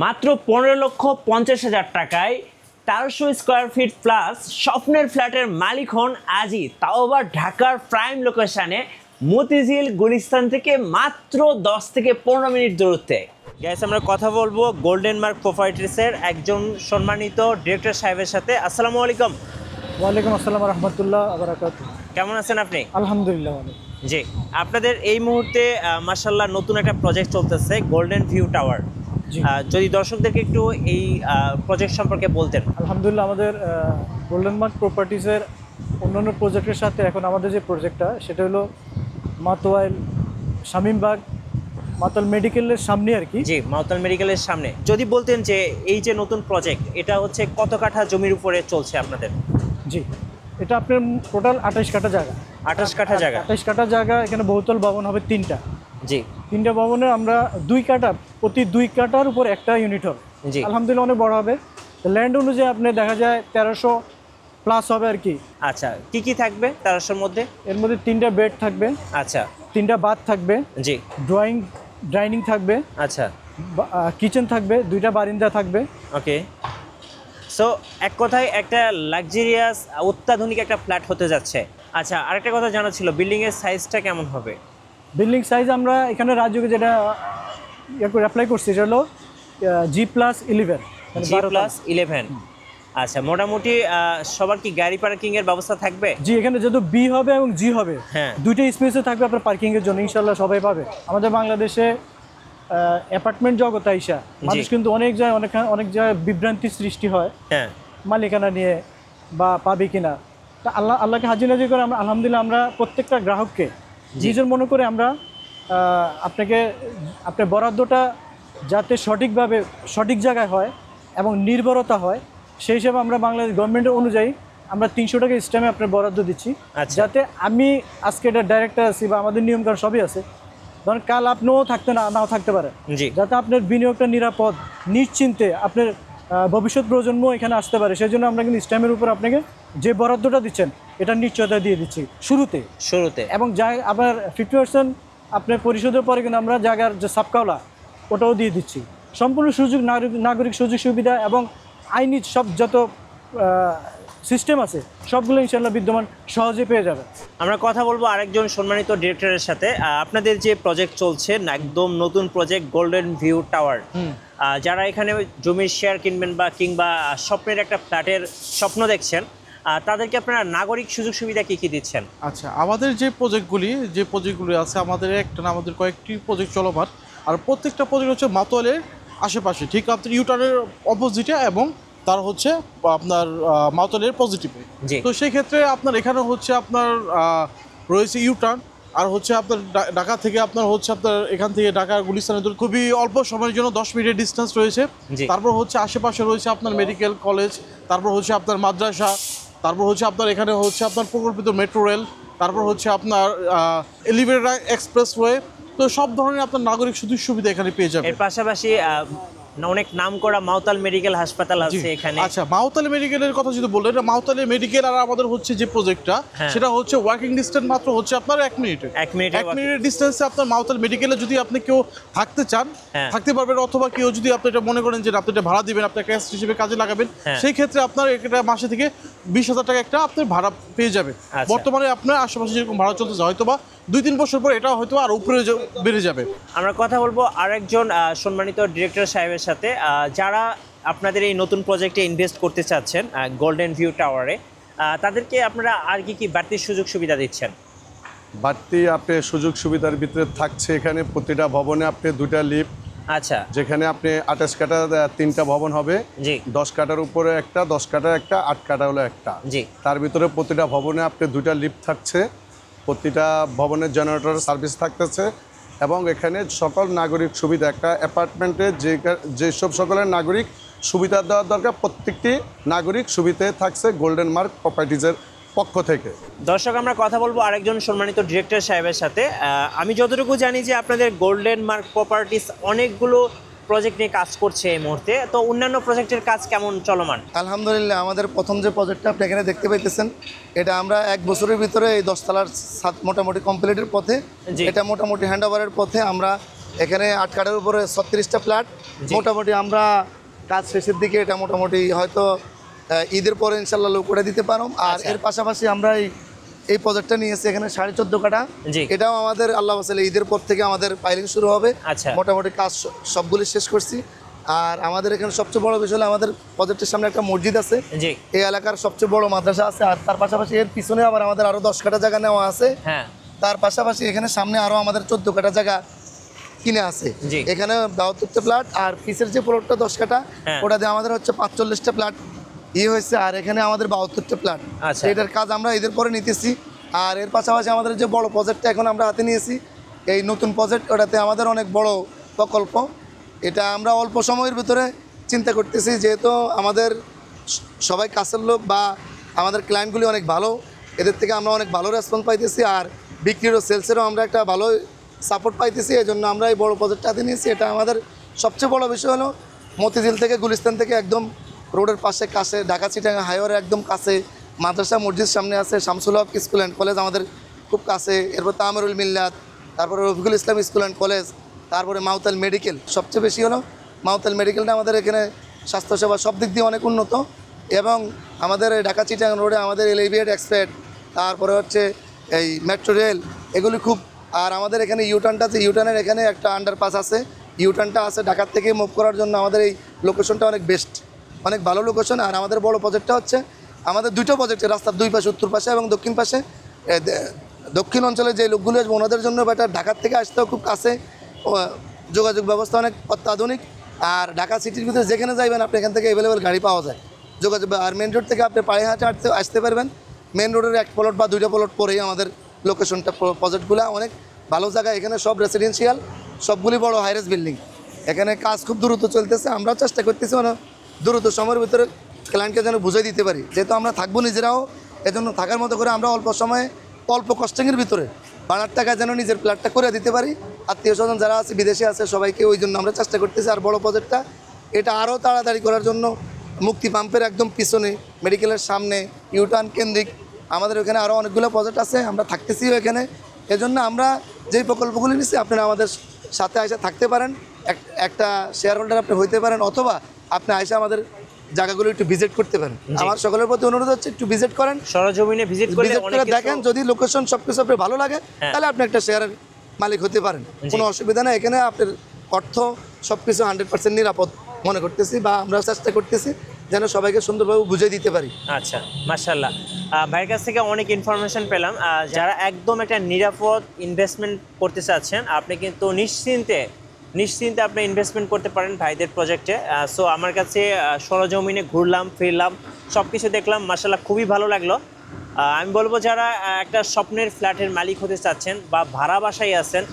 মাত্র 15,50,000 টাকায় 1300 square feet plus স্বপ্নের ফ্ল্যাটের মালিক হন আজই, তাও আবার ঢাকার প্রাইম লোকেশনে মতিঝিল গুলিস্তান থেকে মাত্র 10 থেকে 15 মিনিট দূরত্বে। গ্যাস আমরা কথা বলবো গোল্ডেন মার্ক প্রপার্টিসের একজন সম্মানিত ডিরেক্টর সাহেবের সাথে। আসসালামু আলাইকুম। ওয়ালাইকুম আসসালাম রাহমাতুল্লাহ বারাকাতুহু। কেমন আছেন আপনি? আলহামদুলিল্লাহ ভালো। জি, আপনাদের এই মুহূর্তে মাশাআল্লাহ নতুন একটা প্রজেক্ট চলতেছে গোল্ডেন ভিউ টাওয়ার। যদি দর্শকদেরকে একটু এই প্রজেক্ট সম্পর্কে বলতেন। আলহামদুলিল্লাহ, আমাদের গোল্ডেন মার্ক প্রপার্টিসের অন্যান্য প্রজেক্টের সাথে এখন আমাদের যে প্রজেক্টটা সেটা হলো মাতোয়াইল শামীমবাগ মাতাল মেডিকেলের সামনে আর কি। জি, মাতাল মেডিকেলের সামনে। যদি বলতেন যে এই যে নতুন প্রজেক্ট, এটা হচ্ছে কত কাঠা জমির উপরে চলছে আপনাদের? জি, এটা আপনার টোটাল 28 কাঠা জায়গা। 28 কাঠা জায়গা? 28 কাঠা জায়গা। এখানে বহুতল ভবন হবে 3টা। জি, 3টা ভবনে আমরা 2 কাঠা, প্রতি 2 কাঠার উপর একটা ইউনিট হবে। জি, আলহামদুলিল্লাহ অনেক বড় হবে। ল্যান্ড অনুযায়ী আপনি দেখা যায় 1300 প্লাস হবে আর কি। আচ্ছা, কি কি থাকবে 1300-র মধ্যে? এর মধ্যে 3টা বেড থাকবে। আচ্ছা, 3টা বাথ থাকবে। জি, ডাইনিং থাকবে। আচ্ছা, কিচেন থাকবে, 2টা বারিন্দা থাকবে। ওকে। সো এক কথায় একটা লাক্সারিয়াস অত্যাধুনিক একটা ফ্ল্যাট হতে যাচ্ছে। আচ্ছা, আরেকটা কথা জানা ছিল, বিল্ডিংয়ের সাইজটা কেমন হবে? বিল্ডিং সাইজ আমরা এখানে রাজ্যকে যেটা অ্যাপ্লাই করছি সেটা হলো G+11, মানে G+11। আচ্ছা, মোটামুটি সবার কি গাড়ি পার্কিংয়ের ব্যবস্থা থাকবে? জি, এখানে যেহেতু বি হবে এবং জি হবে, হ্যাঁ, 2টা স্পেসে থাকবে আপনার পার্কিংয়ের জন্য। ইনশাল্লাহ সবাই পাবে। আমাদের বাংলাদেশে অ্যাপার্টমেন্ট জগৎ আইসা মানুষ কিন্তু অনেক জায়গায় বিভ্রান্তি সৃষ্টি হয় হ্যাঁ, মালিকানা নিয়ে বা পাবে কিনা। তা আল্লাহকে হাজির নাজির করে আমরা আলহামদুলিল্লাহ আমরা প্রত্যেকটা গ্রাহককে নিজের মনে করে আমরা আপনার বরাদ্দটা যাতে সঠিকভাবে সঠিক জায়গায় হয় এবং নির্ভরতা হয়, সেই হিসাবে আমরা বাংলাদেশ গভর্নমেন্টের অনুযায়ী আমরা 300 টাকা স্ট্যাম্পে আপনার বরাদ্দ দিচ্ছি। যাতে আমি আজকে এটা ডাইরেক্টর আছি বা আমাদের নিয়মকানুন সবই আছে, ধরেন কাল আপনিও নাও থাকতে পারে, যাতে আপনার বিনিয়োগটা নিরাপদ নিশ্চিন্তে আপনার ভবিষ্যৎ প্রজন্ম এখানে আসতে পারে, সেই জন্য আমরা কিন্তু স্ট্যাম্পের উপর আপনাকে যে বরাদ্দটা দিচ্ছেন এটা নিশ্চয়তা দিয়ে দিচ্ছি শুরুতে এবং আবার 50% আপনার পরিশোধের পরে কিন্তু আমরা জায়গার যে সাবকাওলা ওটাও দিয়ে দিচ্ছি। সম্পূর্ণ নাগরিক সুযোগ সুবিধা এবং আইনি সব যত সিস্টেম আছে সবগুলো ইনশাল্লাহ বিদ্যমান, সহজে পেয়ে যাবে। আমরা কথা বলবো আরেকজন সম্মানিত ডিরেক্টরের সাথে। আপনাদের যে প্রজেক্ট চলছে একদম নতুন প্রজেক্ট গোল্ডেন ভিউ টাওয়ার, যারা এখানে জমির শেয়ার কিনবেন বা কিংবা স্বপ্নের একটা ফ্ল্যাটের স্বপ্ন দেখছেন, তাদেরকে আপনারা নাগরিক সুযোগ সুবিধা কি কি দিচ্ছেন? আচ্ছা, আমাদের যে প্রজেক্টগুলি আছে, আমাদের একটা না আমাদের কয়েকটি প্রজেক্ট চলমান। আর প্রত্যেকটা প্রজেক্ট হচ্ছে মাতোয়ালের আশেপাশে, ঠিক আপনার ইউটার্নের অপোজিটে এবং তার হচ্ছে আপনার মাতোয়ালের পজিটিভে। তো সেই ক্ষেত্রে আপনার এখানে হচ্ছে আপনার রয়েছে ইউটার্ন, আর হচ্ছে আপনার ঢাকা থেকে আপনার হচ্ছে আপনার এখান থেকে ঢাকা গুলিস্তানের দূর খুবই অল্প সময়ের জন্য 10 মিনিটের ডিস্টেন্স রয়েছে। তারপর হচ্ছে আশেপাশে রয়েছে আপনার মেডিকেল কলেজ, তারপর হচ্ছে আপনার মাদ্রাসা, তারপর হচ্ছে আপনার এখানে হচ্ছে আপনার প্রকল্পিত মেট্রো রেল, তারপর হচ্ছে আপনার এলিভেটেড এক্সপ্রেসওয়ে। তো সব ধরনের আপনার নাগরিক সুযোগ সুবিধা এখানে পেয়ে যাবেন। এর পাশাপাশি অনেক নাম করা মাওতাল মেডিকেল হাসপাতাল আছে এখানে। আচ্ছা, মাওতাল মেডিকেলের কথা যদি বললেন, মাওতাল মেডিকেল আর আমাদের হচ্ছে যে প্রজেক্টটা সেটা হচ্ছে ওয়াকিং ডিস্টেন্স মাত্র হচ্ছে আপনার 1 মিনিটের ডিস্টেন্সে আপনার মাওতাল মেডিকেলে যদি আপনি কেউ থাকতে চান থাকতে পারবেন, অথবা কেউ যদি আপনি এটা মনে করেন যে আপনি এটা ভাড়া দিবেন, আপনার ক্যাশ হিসেবে কাজে লাগাবেন, সেই ক্ষেত্রে আপনার এটা মাসে থেকে 20,000 টাকা একটা আপনার ভাড়া পেয়ে যাবে। বর্তমানে আপনার আশেপাশে যেরকম ভাড়া চলতেছে, হয়তো বা 2-3 বছর পর এটা হয়তো আর উপরে বেড়ে যাবে। আমরা কথা বলবো আরেকজন সম্মানিত ডিরেক্টর সাহেবের সাথে, যারা আপনাদের এই নতুন প্রজেক্টে ইনভেস্ট করতে চাচ্ছেন গোল্ডেন ভিউ টাওয়ারে, তাদেরকে আপনারা আর কি বাড়তি সুযোগ সুবিধা দিচ্ছেন? বাড়তি আপনি সুযোগ সুবিধার ভিতরে থাকছে এখানে প্রতিটা ভবনে আপনি 2টা লিফট। আচ্ছা, যেখানে আপনি 28 কাঠা 3টা ভবন হবে, 10 কাঠার উপরে একটা, 10 কাঠার একটা, 8 কাঠা হলো একটা। তার ভিতরে প্রতিটা ভবনে আপনি 2টা লিফট থাকছে, প্রতিটা ভবনের জেনারেটর সার্ভিস থাকতেছে এবং এখানে সকল নাগরিক সুবিধা, একটা অ্যাপার্টমেন্টে যেসব সকলের নাগরিক সুবিধা দেওয়ার দরকার প্রত্যেকটি নাগরিক সুবিধায় থাকছে গোল্ডেন মার্ক প্রপার্টিজের পক্ষ থেকে। দর্শক, আমরা কথা বলবো আরেকজন সম্মানিত ডিরেক্টর সাহেবের সাথে। আমি যতটুকু জানি যে আপনাদের গোল্ডেন মার্ক প্রপার্টিস অনেকগুলো প্রজেক্ট নিয়ে কাজ করছে এই মুহূর্তে, তো অন্যান্য প্রজেক্টের কাজ কেমন চলমান? আলহামদুলিল্লাহ, আমাদের প্রথম যে প্রজেক্টটা আপনি এখানে দেখতে পাইতেছেন, এটা আমরা 1 বছরের ভিতরে এই 10 তলার মোটামুটি কমপ্লিটের পথে, এটা মোটামুটি হ্যান্ড ওভারের পথে আমরা এখানে 8 কাঠার উপরে 36টা ফ্ল্যাট। মোটামুটি আমরা কাজ শেষের দিকে এটা মোটামুটি হয়তো ঈদের পরে ইনশাল্লাহ লোক করে দিতে পারো। আর এর পাশাপাশি আমরা এই প্রজেক্টটা নিয়েছি এখানে 14.5 কাঠা। এটাও আমাদের আল্লাহ বাসালে ঈদের পর থেকে আমাদের পাইলিং শুরু হবে। মোটামুটি কাজ সবগুলি শেষ করছি। আর আমাদের এখানে সবচেয়ে বড় বিষয় হলো আমাদের প্রজেক্টের সামনে একটা মসজিদ আছে, এই এলাকার সবচেয়ে বড় মাদ্রাসা আছে। আর তার পাশাপাশি এর পিছনে আবার আমাদের আরো 10 কাঠা জায়গা নেওয়া আছে। তার পাশাপাশি এখানে সামনে আরো আমাদের 14 কাঠা জায়গা কিনে আছে। এখানে 72টা ফ্ল্যাট আর পিছের যে প্লটটা 10 কাঠা ওটা দিয়ে আমাদের হচ্ছে 45টা ফ্ল্যাট হয়েছে। আর এখানে আমাদের 72টা ফ্ল্যাট। এটার কাজ আমরা ঈদের পরে নিতেছি। আর এর পাশাপাশি আমাদের যে বড় প্রজেক্টটা এখন আমরা হাতে নিয়েছি, এই নতুন প্রজেক্ট, ওটাতে আমাদের অনেক বড় প্রকল্প। এটা আমরা অল্প সময়ের ভিতরে চিন্তা করতেছি, যেহেতু আমাদের সবাই কাছের লোক বা আমাদের ক্লায়েন্টগুলি অনেক ভালো, এদের থেকে আমরা অনেক ভালো রেসপন্স পাইতেছি। আর বিক্রিরও সেলসেরও আমরা একটা ভালো সাপোর্ট পাইতেছি। এই জন্য আমরা এই বড় প্রজেক্টটা হাতে নিয়েছি। এটা আমাদের সবচেয়ে বড় বিষয় হলো মতিঝিল থেকে গুলিস্তান থেকে একদম রোডের পাশে কাছে, ঢাকা চিটাগাং হাইওয়ের একদম কাছে, মাদ্রাসা মসজিদ সামনে আছে, শামসুল হক স্কুল অ্যান্ড কলেজ আমাদের খুব কাছে, এরপর তামিরুল মিল্লাত, তারপরে Rafiqul Islam school and college, তারপরে মাউতাল মেডিকেল। সবচেয়ে বেশি হলো মাউতাল মেডিকেলটা আমাদের এখানে স্বাস্থ্যসেবা সব দিক দিয়ে অনেক উন্নত। এবং আমাদের ঢাকা চিটাগাং রোডে আমাদের এলিভেটেড এক্সপ্রেস, তারপরে হচ্ছে এই মেট্রো রেল, এগুলি খুব। আর আমাদের এখানে ইউটার্নটা আছে, ইউটার্নের এখানে একটা আন্ডারপাস আছে, ইউটার্নটা আছে ঢাকার থেকে মুভ করার জন্য আমাদের এই লোকেশনটা অনেক বেস্ট, অনেক ভালো লোকেশন। আর আমাদের বড় প্রজেক্টটা হচ্ছে আমাদের 2টো প্রজেক্টে, রাস্তার 2 পাশে, উত্তর পাশে এবং দক্ষিণ পাশে। দক্ষিণ অঞ্চলে যে লোকগুলো আসবে ওনাদের জন্য এটা ঢাকার থেকে আসতেও খুব কাছে, যোগাযোগ ব্যবস্থা অনেক অত্যাধুনিক। আর ঢাকা সিটির ভিতরে যেখানে যাইবেন আপনি এখান থেকে অ্যাভেলেবেল গাড়ি পাওয়া যায়, যোগাযোগ। আর মেন রোড থেকে আপনি পায়ে হাঁটে আসতে পারবেন। মেন রোডের 1 প্লট বা 2টা প্লট পরেই আমাদের লোকেশনটা, প্রজেক্টগুলো অনেক ভালো জায়গা। এখানে সব রেসিডেন্সিয়াল, সবগুলি বড় হাইরেস বিল্ডিং। এখানে কাজ খুব দ্রুত চলতেছে। আমরাও চেষ্টা করতেছি মানে দ্রুত সময়ের ভিতরে ক্লায়েন্টকে যেন বুঝিয়ে দিতে পারি, যেহেতু আমরা থাকবো নিজেরাও, এজন্য থাকার মতো করে আমরা অল্প সময়ে অল্প কস্টিংয়ের ভিতরে ভাড়ার টাকা যেন নিজের ফ্ল্যাটটা করে দিতে পারি। আত্মীয় স্বজন যারা আছে, বিদেশে আছে, সবাইকে ওই জন্য আমরা চেষ্টা করতেছি। আর বড় প্রজেক্টটা এটা আরও তাড়াতাড়ি করার জন্য মুক্তি পাম্পের একদম পিছনে, মেডিকেলের সামনে, ইউটার্ন কেন্দ্রিক আমাদের ওখানে আরও অনেকগুলো প্রজেক্ট আছে, আমরা থাকতেছিও এখানে। এজন্য আমরা যেই প্রকল্পগুলি নিচ্ছি আপনারা আমাদের সাথে এসে থাকতে পারেন, একটা শেয়ার হোল্ডার আপনি হইতে পারেন, অথবা আপনি এসে আমাদের জায়গাগুলো একটু ভিজিট করতে পারেন। আমার সকলের প্রতি অনুরোধ হচ্ছে একটু ভিজিট করেন, সরজমিনে ভিজিট করে দেখেন। যদি লোকেশন সবকিছু আপনার ভালো লাগে তাহলে আপনি একটা শেয়ারের মালিক হতে পারেন, কোনো অসুবিধা নেই। এখানে আপনার অর্থ সবকিছু 100% নিরাপদ মনে করতেছি, বা আমরা চেষ্টা করতেছি যেন সবাইকে সুন্দরভাবে বুঝিয়ে দিতে পারি। আচ্ছা, মাশাআল্লাহ, ভাইয়ের কাছ থেকে অনেক ইনফরমেশন পেলাম। যারা একদম একটা নিরাপদ ইনভেস্টমেন্ট করতে চাচ্ছেন, আপনি কিন্তু নিশ্চিন্তে আপনি ইনভেস্টমেন্ট করতে পারেন ভাইদের প্রজেক্টে। সো আমার কাছে সরজমিনে ঘুরলাম ফিরলাম, সব কিছু দেখলাম, মাশাআল্লাহ খুবই ভালো লাগলো। আমি বলবো যারা একটা স্বপ্নের ফ্ল্যাটের মালিক হতে চাচ্ছেন বা ভাড়া বাসায় আছেন,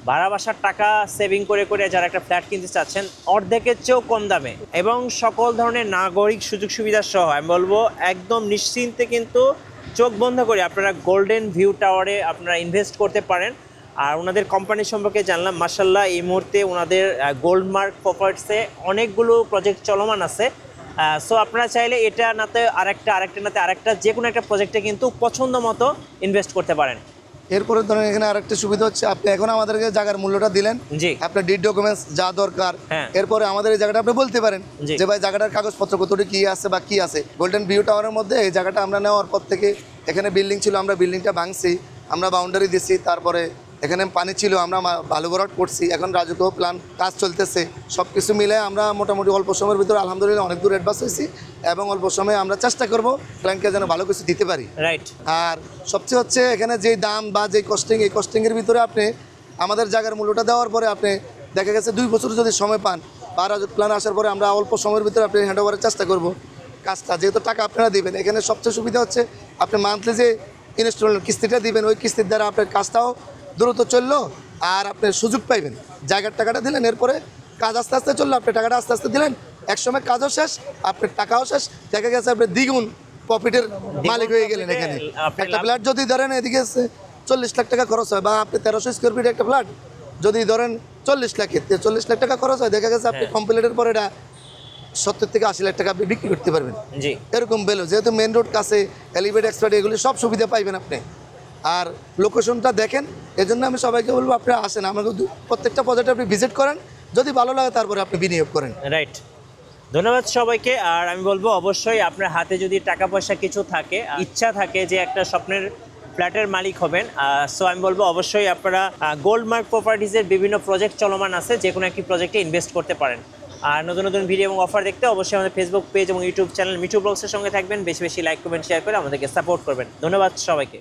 ভাড়া বাসার টাকা সেভিং করে যারা একটা ফ্ল্যাট কিনতে চাচ্ছেন অর্ধেকের চেয়েও কম দামে এবং সকল ধরনের নাগরিক সুযোগ সুবিধা সহ, আমি বলবো একদম নিশ্চিন্তে কিন্তু চোখ বন্ধ করে আপনারা গোল্ডেন ভিউ টাওয়ারে আপনারা ইনভেস্ট করতে পারেন। আর ওনাদের কোম্পানি সম্পর্কে জানলাম, মাশাআল্লাহ এই মুহূর্তে ওনাদের গোল্ডমার্ক প্রপার্টিসে অনেকগুলো প্রজেক্ট চলমান আছে। সো আপনারা চাইলে এটা নাতে আরেকটা নাতে আরেকটা, যে কোনো একটা প্রজেক্টে কিন্তু পছন্দ মতো ইনভেস্ট করতে পারেন। এরপরে ধরেন এখানে আরেকটা সুবিধা হচ্ছে, আপনি এখন আমাদেরকে জায়গার মূল্যটা দিলেন, আপনার ডিড ডকুমেন্টস যা দরকার, এরপরে আমাদের এই জায়গাটা আপনি বলতে পারেন যে ভাই জায়গাটার কাগজপত্র কতটি কি আছে বা কি আছে। গোল্ডেন ভিউ টাওয়ারের মধ্যে এই জায়গাটা আমরা নেওয়ার পর থেকে, এখানে বিল্ডিং ছিল, আমরা বিল্ডিংটা ভাঙছি, আমরা বাউন্ডারি দিচ্ছি, তারপরে এখানে পানি ছিল, আমরা ভালো ভরাট করছি, এখন রাজুকেও প্ল্যান কাজ চলতেছে। সব কিছু মিলে আমরা মোটামুটি অল্প সময়ের ভিতরে আলহামদুলিল্লাহ অনেক দূর অ্যাডভান্স হয়েছি, এবং অল্প সময়ে আমরা চেষ্টা করব ক্লায়েন্টকে যেন ভালো কিছু দিতে পারি। রাইট। আর সবচেয়ে হচ্ছে এখানে যে দাম বা যে কস্টিং, এই কস্টিংয়ের ভিতরে আপনি আমাদের জায়গার মূল্যটা দেওয়ার পরে আপনি দেখা গেছে 2 বছর যদি সময় পান, বা রাজুক প্ল্যান আসার পরে আমরা অল্প সময়ের ভিতরে আপনি হ্যান্ড ওভারের চেষ্টা করব কাজটা, যেহেতু টাকা আপনারা দিবেন। এখানে সবচেয়ে সুবিধা হচ্ছে আপনি মান্থলি যে ইনস্টলমেন্ট কিস্তিটা দিবেন, ওই কিস্তির দ্বারা আপনার কাজটাও দ্রুত চললো, আর আপনি সুযোগ পাইবেন। জায়গার টাকাটা দিলেন, এরপরে কাজ আস্তে আস্তে চললো, আপনি টাকাটা আস্তে আস্তে দিলেন, একসময় কাজও শেষ, আপনার টাকাও শেষ, দেখা গেছে আপনি দ্বিগুণ প্রফিটের মালিক হয়ে গেলেন। এখানে একটা ফ্ল্যাট যদি ধরেন এদিকে 40 লাখ টাকা খরচ হয়, বা আপনি 1300 স্কোয়ার ফিট একটা ফ্ল্যাট যদি ধরেন 40 লাখ টাকা খরচ হয়, দেখা গেছে আপনি কমপ্লিটের পরে এটা 70 থেকে 80 লাখ টাকা আপনি বিক্রি করতে পারবেন। এরকম বেলো, যেহেতু মেন রোড কাছে, এলিভেটেড এক্সপার্ট, এগুলি সব সুবিধা পাইবেন আপনি। আর লোকেশনটা দেখেন। এজন্য আমি সবাইকে বলবো আপনারা আসেন, আমাকে প্রত্যেকটা প্রজেক্টে আপনি ভিজিট করেন, যদি ভালো লাগে তারপরে আপনি বিনিয়োগ করেন। রাইট, ধন্যবাদ সবাইকে। আর আমি বলবো অবশ্যই আপনার হাতে যদি টাকা পয়সা কিছু থাকে, ইচ্ছা থাকে যে একটা স্বপ্নের ফ্ল্যাটের মালিক হবেন, সো আমি বলবো অবশ্যই আপনারা গোল্ডমার্ক প্রপার্টিজের বিভিন্ন প্রজেক্ট চলমান আছে, যে কোনো একটি প্রজেক্টে ইনভেস্ট করতে পারেন। আর নতুন নতুন ভিডিও এবং অফার দেখতে অবশ্যই আমাদের ফেসবুক পেজ এবং ইউটিউব চ্যানেল মিঠু ব্লগসের সঙ্গে থাকবেন। বেশি বেশি লাইক, কমেন্ট, শেয়ার করে আমাদেরকে সাপোর্ট করবেন। ধন্যবাদ সবাইকে।